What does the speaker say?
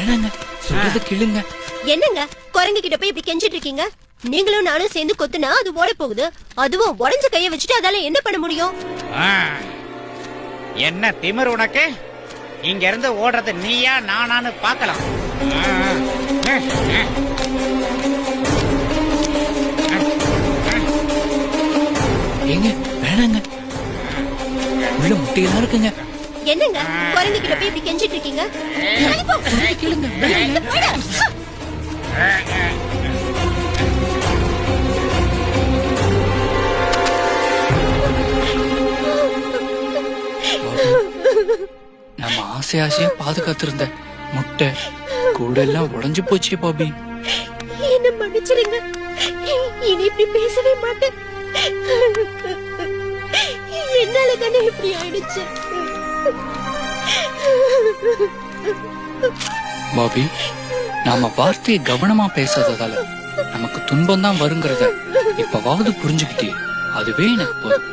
வேணாங்க, சொல்றது கேளுங்க. என்னங்க குரங்கு கிட்ட போய் இப்படி கெஞ்சிட்டு இருக்கீங்க? நீங்களும் நானும் சேர்ந்து கொத்துனா அது ஓட போகுது. அதுவும் உடஞ்ச கைய வச்சுட்டு அதால என்ன பண்ண முடியும்? என்ன திமிர் உனக்கு? இங்க இருந்து ஓடுறது நீயா நானான்னு பாக்கலாம். ஏங்க வேணாங்க, உள்ள முட்டையெல்லாம் இருக்குங்க. என்னங்க குரங்கு கிட்ட போய் இப்படி கெஞ்சிட்டு இருக்கீங்க? சொல்றது கேளுங்க, வேணாங்க. நம்ம ஆசையா பாதுகாத்திருந்த முட்டை கூட எல்லாம் உடைஞ்சு போச்சே பாபி. என்ன மன்னிச்சிருங்க, இனி இப்படி பேசவே மாட்டேன். என்னால தானே இப்படி ஆயிடுச்சு. பாபி, நாம வார்த்தையை கவனமா பேசாததால நமக்கு துன்பம் தான் வருங்கிறத இப்பவாவது புரிஞ்சுக்கிட்டே, அதுவே எனக்கு போதும்.